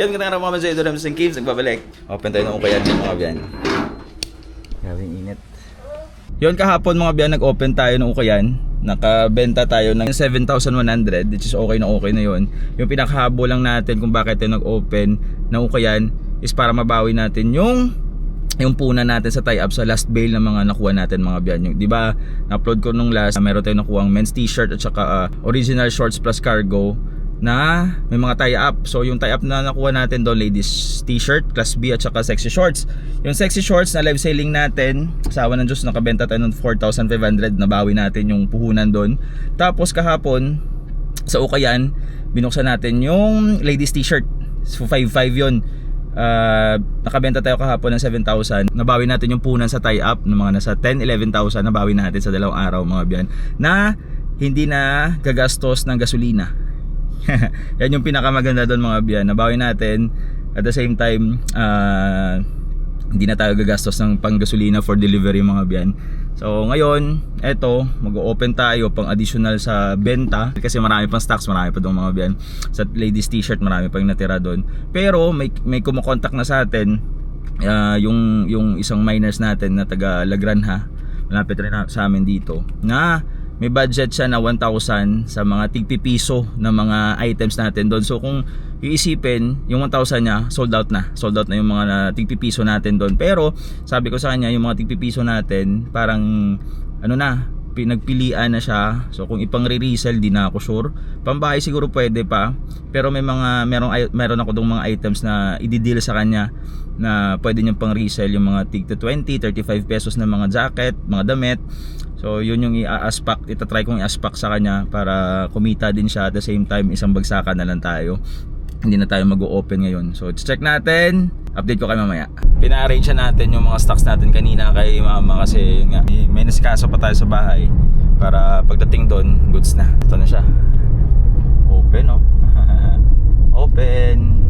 Yan, ganda nga mga sa ito namin sa Caves, nagbabalik. Open tayo ng ukayan ng mga biyan. Gawing init. Yun, kahapon mga biyan, nag-open tayo ng ukayan. Nakabenta tayo ng 7,100, which is okay na yun. Yung pinakahabo lang natin kung bakit tayo nag-open ng ukayan is para mabawi natin yung punan natin sa tie-up sa last bail ng mga nakuha natin mga biyan. Yung, di ba, na-upload ko nung last, meron tayong nakuha men's t-shirt at saka original shorts plus cargo na may mga tie-up. So yung tie-up na nakuha natin doon, ladies t-shirt, class B at saka sexy shorts. Yung sexy shorts na live selling natin, sa awa ng Diyos, nakabenta tayo ng 4,500, nabawi natin yung puhunan doon. Tapos kahapon, sa ukayan, binuksan natin yung ladies t-shirt. So 5,500 yun. Nakabenta tayo kahapon ng 7,000. Nabawi natin yung punan sa tie-up ng mga nasa 10, 11,000. Nabawi natin sa dalawang araw mga biyan, na hindi na gagastos ng gasolina. Yan yung pinakamaganda doon mga biyan. Nabawi natin at the same time hindi na tayo gagastos ng panggasolina for delivery mga biyan. So ngayon, eto, mag-open tayo pang additional sa benta kasi marami pang stocks, marami pa doon mga biyan. Sa ladies t-shirt marami pa yung natira doon. Pero may kumokontak na sa atin, yung isang miners natin na taga Lagranha, malapit rin sa amin dito, na may budget siya na 1,000 sa mga tigpipiso na mga items natin doon. So kung iisipin, yung 1,000 niya, sold out na yung mga tigpipiso natin doon. Pero sabi ko sa kanya, yung mga tigpipiso natin, parang ano na, pinagpilian na siya. So kung ipang re-resell, di na ako sure. Pambahay siguro pwede pa, pero meron ako dong mga items na i-deal sa kanya na pwede niyang pang resell, yung mga tig 20, 35 pesos na mga jacket, mga damit. So yun yung i-aspak, itatry kong i-aspak sa kanya para kumita din siya. At the same time, isang bagsakan na lang tayo, hindi na tayo mag-o-open ngayon. So check natin, update ko kayo mamaya. Pina-arrange natin yung mga stocks natin kanina kay mama kasi yun nga, may nasikaso pa tayo sa bahay para pagdating doon, goods na. Ito na siya, open oh. Open.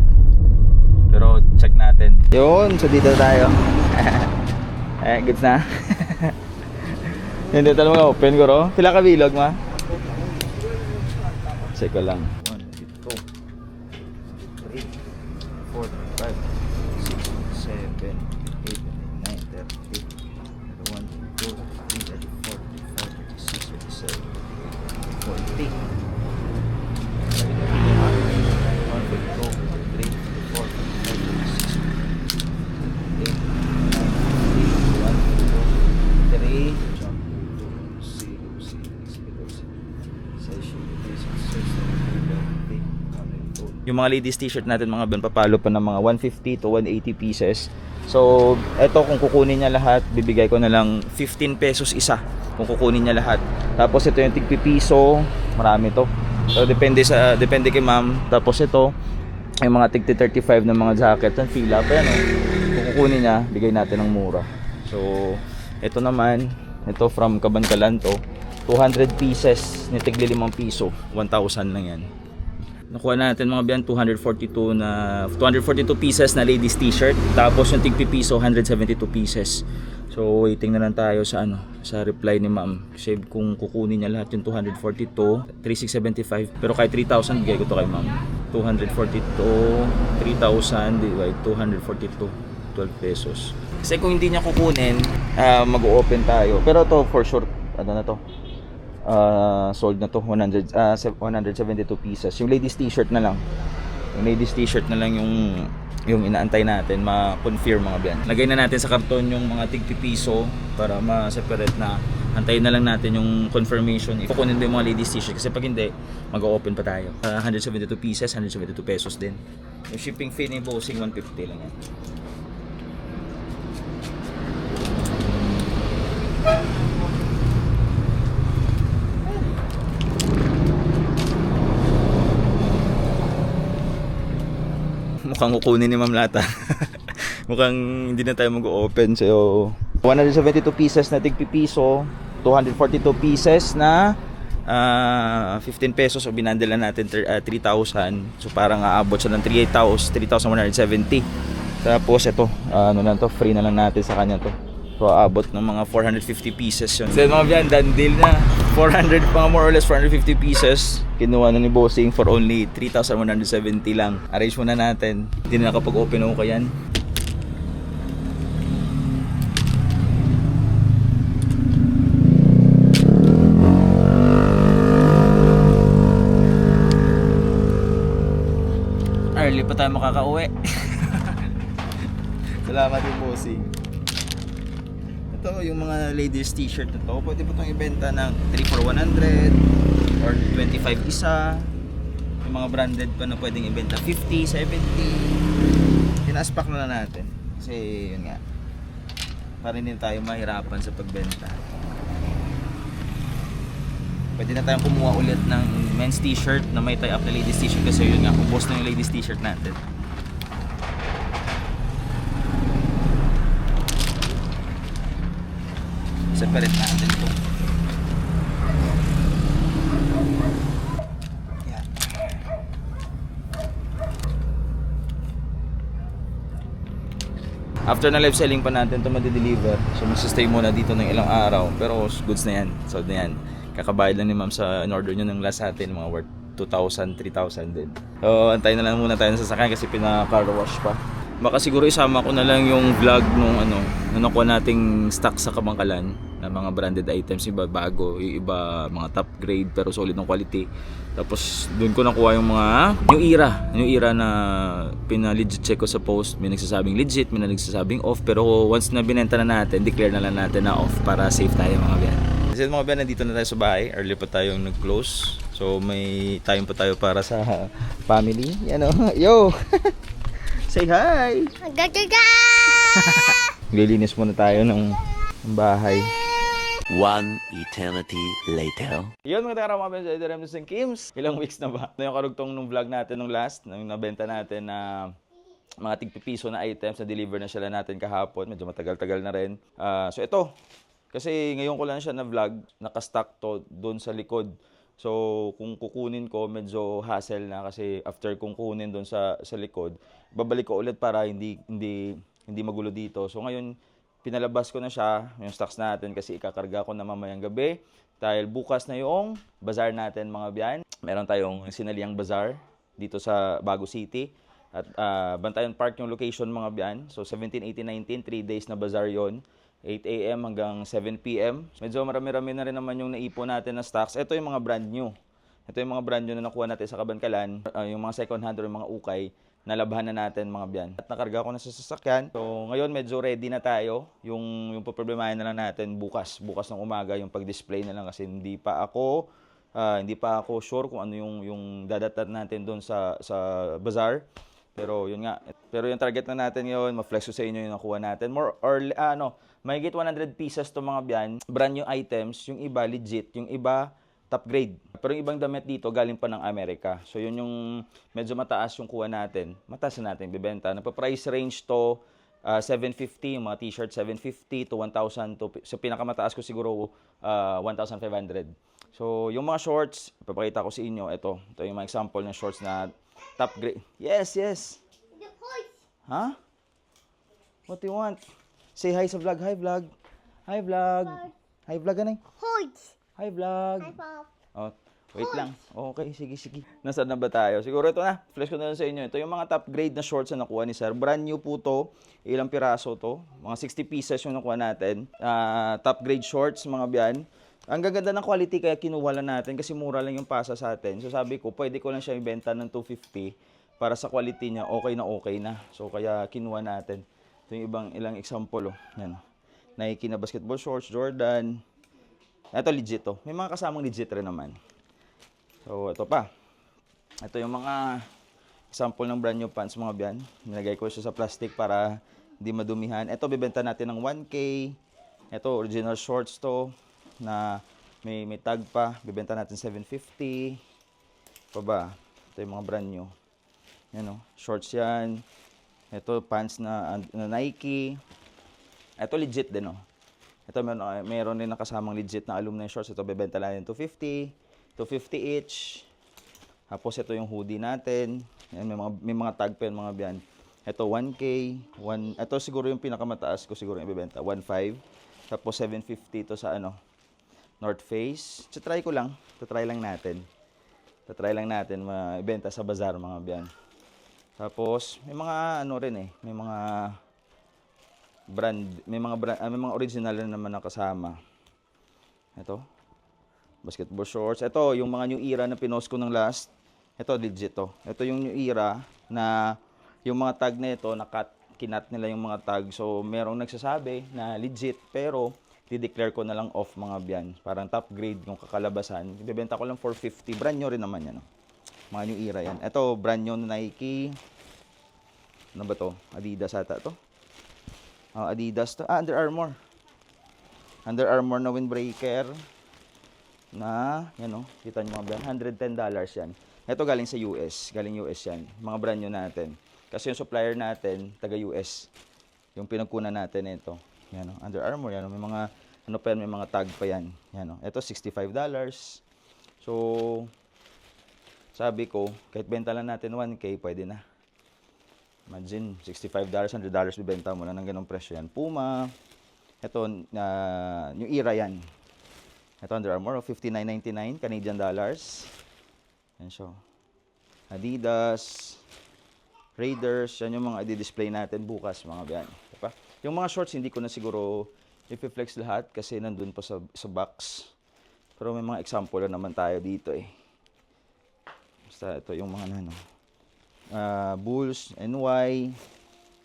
Pero check natin. Yun, so dito tayo. Goods na. Hindi talaga open ko ro. Pila ka bilog ma? Check ko lang. 1, 2, 3, 4, 5, 6, 7, 8, 9, 10, 1, 2, 3, 4, 5, 6, 7, 8, 40. 1, 2, 3, 4, 5, 6, 7, 8, 1, 2, 3. Yung mga ladies t-shirt natin mga ben, papalo pa ng mga 150 to 180 pieces. So eto, kung kukunin niya lahat, bibigay ko na lang 15 pesos isa kung kukunin niya lahat. Tapos ito yung tigpipiso, marami to. So depende kay ma'am. Tapos ito yung mga tig 35 na mga jacket, ang fila pa yan oh. Kung kukunin niya, bigay natin ng mura. So ito naman, ito from Kabankalan to, 200 pieces, ni tigli 5 piso, 1,000 lang yan. Nakuha natin mga biyan 242 pieces na ladies t-shirt. Tapos yung tigpipiso 172 pieces. So waiting na lang tayo sa sa reply ni ma'am. Kasi kung kukunin niya lahat yung 242, 3,675. Pero kahit 3,000 bigay ko to kay ma'am. 242, 3,000 divide 242, 12 pesos. Kasi kung hindi niya kukunin, mag-o-open tayo. Pero to for sure, na to, sold na to, 172 pieces. Yung ladies t-shirt na lang, yung inaantay natin ma-confirm mga biyan. Lagay na natin sa karton yung mga tigpipiso para ma-separate na. Antayin na lang natin yung confirmation if kukunin din yung mga ladies t-shirt, kasi pag hindi, mag-open pa tayo. 172 pieces, 172 pesos din. Yung shipping fee ni bossing 150 lang yan. Mukhang kukunin ni Ma'am Lata. Mukhang hindi na tayo mag-open. So 172 pieces na tigpipiso, 242 pieces na 15 pesos, o binandala natin 3,000. So parang aabot siya ng 3,170. Tapos ito, na to, free na lang natin sa kanya to. So aabot ng mga 450 pieces yun. So mga biyan, done deal na. 400, mga more or less 450 pieces. Kinuha na ni Bossing for only 3,170 lang. Arrange muna natin. Hindi na nakapag-open ako yan. Early pa tayo makakauwi. Salamat din, Bossing. Ito yung mga ladies t-shirt na to, pwede po itong ibenta ng 3 for 100 or 25 isa. Yung mga branded pa na pwedeng ibenta 50, 70. Tinaspak na natin kasi yun nga, para hindi tayo mahirapan sa pagbenta. Pwede na tayong kumuha ulit ng men's t-shirt na may tie up na ladies t-shirt kasi yun nga, ubos na yung ladies t-shirt natin. Separate natin ito. Yan. After na live selling pa natin ito madi-deliver. So magsistay muna dito ng ilang araw. Pero goods na yan. So na yan. Kakabayad lang ni ma'am sa in-order nyo ng last natin. Mga worth 2,000, 3,000 din. So antayin na lang muna tayo sa sasakyan kasi pinaka-car wash pa. Baka siguro isama ko na lang yung vlog nung nung nakuha nating stock sa Kabangkalan na mga branded items, iba bago, yung iba mga top grade pero solid ng quality. Tapos doon ko nakuha yung yung era na pina-legit check ko sa post. May nagsasabing legit, may nagsasabing off, pero once na binenta na natin, declare na lang natin na off para safe tayo mga biyan. Kasi mga biyan, nandito na tayo sa bahay, early pa tayong nag-close. So may time pa tayo para sa family. Yan o, yo! Say hi! Lilinis muna tayo ng bahay. One eternity later. Yun mga takarama mga sa Ederems and Kims. Ilang weeks na ba? Ito yung karugtong nung vlog natin nung last. Nung nabenta natin na mga tigpipiso na items na deliver na sila natin kahapon. Medyo matagal-tagal na rin. So ito. Kasi ngayon ko lang siya na vlog. Nakastock to doon sa likod. So kung kukunin ko medyo hassle na kasi after kung kunin doon sa likod, babalik ko ulit para hindi magulo dito. So ngayon pinalabas ko na siya, yung stocks natin kasi ikakarga ko na mamayang gabi. Dahil bukas na yung bazaar natin mga biyan. Meron tayong Sinaliang Bazaar dito sa Bago City. At Bantayan Park yung location mga biyan. So 17, 18, 19, 3 days na bazaar yon. 8 a.m. hanggang 7 p.m. Medyo marami-rami na rin naman yung naipon natin na stocks. Ito yung mga brand new. Ito yung mga brand new na nakuha natin sa Kabangkalan. Yung mga second hand or yung mga ukay, nalabhan na natin mga biyan. At nakarga ko na sa sasakyan. So ngayon medyo ready na tayo. Yung problemahin na lang natin bukas ng umaga yung pag-display na lang kasi hindi pa ako sure kung ano yung dadatan natin doon sa bazaar. Pero yun nga. Pero yung target na natin ngayon, ma-flex ko sa inyo yung nakuha natin. Mahigit 100 pieces to mga biyan. Brand new items, yung iba legit, yung iba top grade. Pero yung ibang damit dito galing pa ng Amerika. So yun yung medyo mataas yung kuha natin. Mataas na natin bibenta. Napa-price range to 750, yung mga t-shirt 750 to 1,000 to so pinakamataas ko siguro 1,500. So yung mga shorts, ipapakita ko sa inyo. Ito yung mga example ng shorts na top grade. Yes. Huh? What do you want? Say hi sa vlog. Hi vlog. Hi vlog. Hi vlog ganay. Hi vlog. Hi, Pop. Oh, wait lang. Okay, sige. Nasaan na ba tayo? Siguro ito na. Flash ko na lang sa inyo. Ito yung mga top grade na shorts na nakuha ni Sir. Brand new po to. Ilang piraso to? Mga 60 pieces yung nakuha natin. Top grade shorts, mga biyan. Ang gaganda ng quality kaya kinuha lang natin kasi mura lang yung pasa sa atin. So sabi ko, pwede ko lang siya ibenta ng 250 para sa quality niya okay na. So kaya kinuha natin. Ito yung ilang example. Yan. Nike na basketball shorts, Jordan. Ito legit to. May mga kasamang legit rin naman. So ito pa. Ito yung mga example ng brand new pants mga biyan. Nilagay ko siya sa plastic para hindi madumihan. Ito bibenta natin ng 1K. Ito original shorts to na may tag pa. Bibenta natin 750. Pa ba? Ito yung mga brand new. Yan o. Shorts yan. Ito pants na Nike. Ito legit din o. Ito meron din nakasamang legit na aluminum shorts. Ito bebenta natin 250 each. Tapos ito yung hoodie natin. Yan, may mga tag pa yung mga biyan. Ito 1K. Ito siguro yung pinakamataas ko siguro yung ibebenta. 1.5. Tapos 750 to sa North Face. Try ko lang. Try lang natin. Try lang natin maibenta sa bazaar mga biyan. Tapos, may mga ano rin eh. May mga brand. May mga original na naman na kasama. Ito. Basketball shorts. Ito, yung mga new era na pinost ko ng last. Ito, legit to. Ito yung new era na yung mga tag na ito, kinat nila yung mga tag. So, merong nagsasabi na legit, pero i-declare ko na lang off mga biyan. Parang top grade yung kakalabasan. Ibebenta ko lang 450. Brand new rin naman yan. No? Mga new era yan. Ito, brand new na Nike. Ano ba to? Adidas ata to. Adidas to. Under Armour. Under Armour na windbreaker. Na, yan o. Kita nyo mga brand. $110 yan. Ito galing sa US. Galing US yan. Mga brand new natin. Kasi yung supplier natin, taga US. Yung pinagkunan natin ito. Yan o. Under Armour. Yan o. May mga, ano pa yan, may mga tag pa yan. Yan o. Ito, $65. So, sabi ko, kahit benta lang natin 1K, pwede na. Imagine, $65, $100 bibenta mo na ng ganong presyo yan. Puma. Ito, new era yan. Ito, Under Armour, $59.99 Canadian dollars. Yan siya. Adidas, Raiders, yan yung mga i-display natin bukas, mga biyan. Diba? Yung mga shorts, hindi ko na siguro i-flex lahat kasi nandun pa sa box. Pero may mga example naman tayo dito eh. Basta ito yung mga Bulls, NY,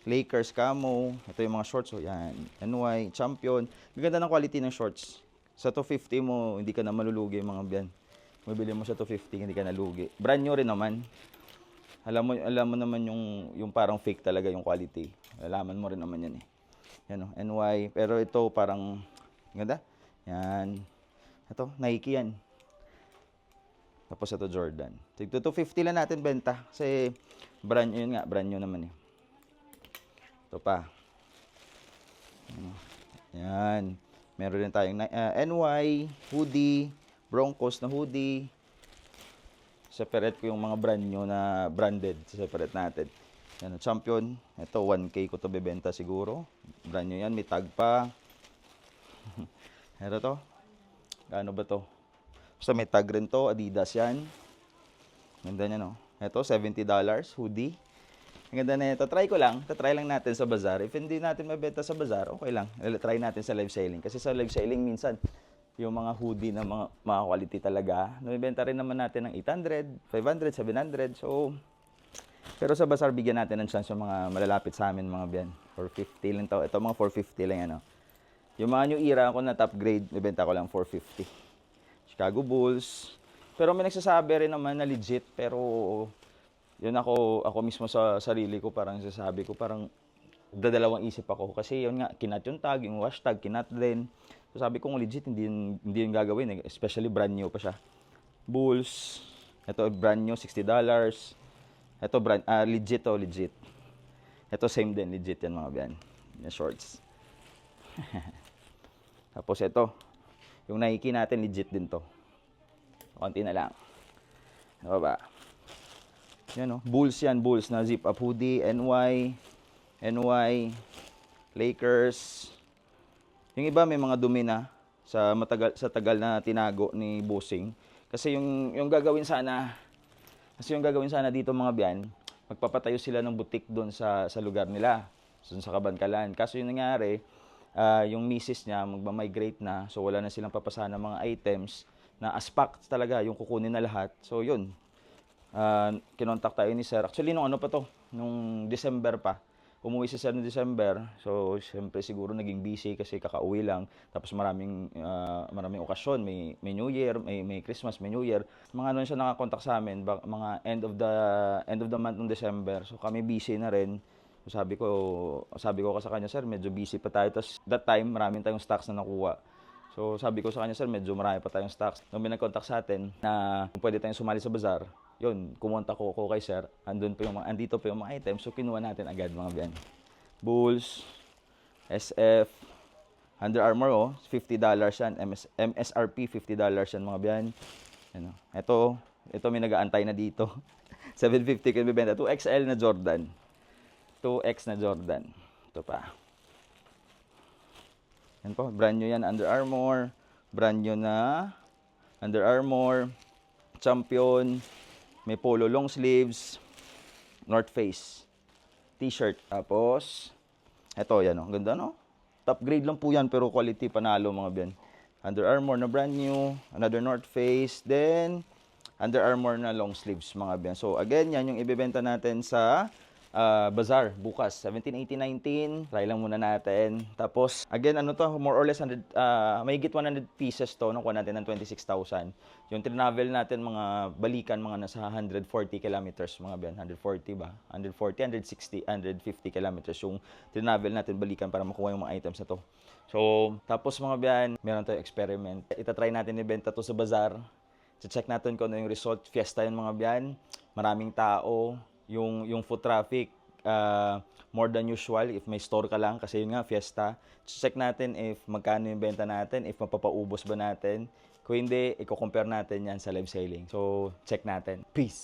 Lakers, Camo. Ito yung mga shorts. So, yan. NY, Champion. Gaganda ng quality ng shorts. Sa 250 mo, hindi ka na malulugi mga biyan. Mabili mo sa 250, hindi ka nalugi. Brand new rin naman. Alam mo naman yung parang fake talaga yung quality. Alaman mo rin naman yan eh. Yan o, NY. Pero ito parang, ganda. Yan. Ito, Nike yan. Tapos ito Jordan. Tigto 250 lang natin benta. Kasi brand new yun nga. Brand new naman eh. Ito pa. Yan. Meron din tayong NY, hoodie, Broncos na hoodie. Separate ko yung mga brand new na branded. Separate natin. Yan, Champion. Ito, 1K ko to bebenta siguro. Brand new yan. May tag pa. Ito to. Ano ba to? Basta may tag rin to. Adidas yan. Ganda niya, no? Ito, $70 hoodie. Ang ganda na ito. Try ko lang. Try lang natin sa bazaar. If hindi natin mabenta sa bazaar, okay lang. Try natin sa live selling. Kasi sa live selling, minsan, yung mga hoodie na mga quality talaga, nabibenta rin naman natin ng 800, 500, 700. So, pero sa bazaar, bigyan natin ng chance yung mga malalapit sa amin, mga biyan. 450 lang to. Ito, mga 450 lang yan, no? Yung mga new era ko na top grade, nabibenta ko lang 450. Chicago Bulls. Pero may nagsasabi rin naman na legit, pero yun ako mismo sa sarili ko, parang sasabi ko, parang dadalawang isip ako. Kasi yun nga, kinat yung tag, yung wash tag, kinat din. So sabi ko, legit, hindi yun gagawin. Especially brand new pa siya. Bulls. Ito, brand new, $60. Ito, legit to, legit. Ito, same din, legit yan mga biyan. Yung shorts. Tapos ito, yung Nike natin, legit din to. Konti na lang. Ano ba? Yan o, Bulls yan, Bulls na zip up hoodie, NY, Lakers. Yung iba may mga dumi na sa tagal na tinago ni Bossing. Kasi yung gagawin sana dito mga biyan, magpapatayo sila ng butik doon sa lugar nila, doon sa Kabankalan. Kaso yung nangyari, yung misis niya magma-migrate na, so wala na silang papasahan ng mga items na aspak talaga, yung kukunin na lahat. So yun, kinontak tayo ni Sir. Actually, nung December pa. Umuwi si Sir noong December. So, siyempre siguro naging busy kasi kakauwi lang. Tapos maraming okasyon. May New Year, may Christmas, may New Year. Mga ano siya nakakontak sa amin, mga end of the month ng December. So, kami busy na rin. So, sabi ko sa kanya, Sir, medyo busy pa tayo. Tapos, that time, maraming tayong stocks na nakuha. So, sabi ko sa kanya, Sir, medyo marami pa tayong stocks. Nung may nag-contact sa atin na kung pwede tayong sumali sa bazaar, yun, kumontak ko kay Sir. Andito pa yung mga items. So, kinuha natin agad mga biyan. Bulls, SF, Under Armour, $50 yan. MSRP, $50 yan mga biyan. Ano. Ito may nag-aantay na dito. $750 ko bibenta. 2XL na Jordan. 2X na Jordan. Ito pa. Yan po, brand new yan. Under Armour, brand new na Under Armour, Champion, may polo long sleeves, North Face, t-shirt. Tapos, eto yan oh, ganda no? Top grade lang po yan pero quality panalo mga biyan. Under Armour na brand new, another North Face, then Under Armour na long sleeves mga biyan. So again, yan yung ibebenta natin sa bazaar bukas, 17, 18, 19. Try lang muna natin. Tapos, again, ano to, more or less 100, mahigit 100 pieces to, nakuha natin ng 26,000. Yung trinavel natin, mga balikan, mga nasa 140 kilometers, mga biyan, 140 ba? 140, 160, 150 kilometers yung trinavel natin, balikan para makuha yung mga items na to. So, tapos mga biyan, meron tayong experiment. Itatry natin ibenta to sa bazaar. Check natin kung ano yung result. Fiesta yun mga biyan. Maraming tao. Yung foot traffic, more than usual if may store ka lang. Kasi yun nga, fiesta. Check natin if magkano yung benta natin. If mapapaubos ba natin. Kung hindi, i-compare natin yan sa live selling. So, check natin. Peace!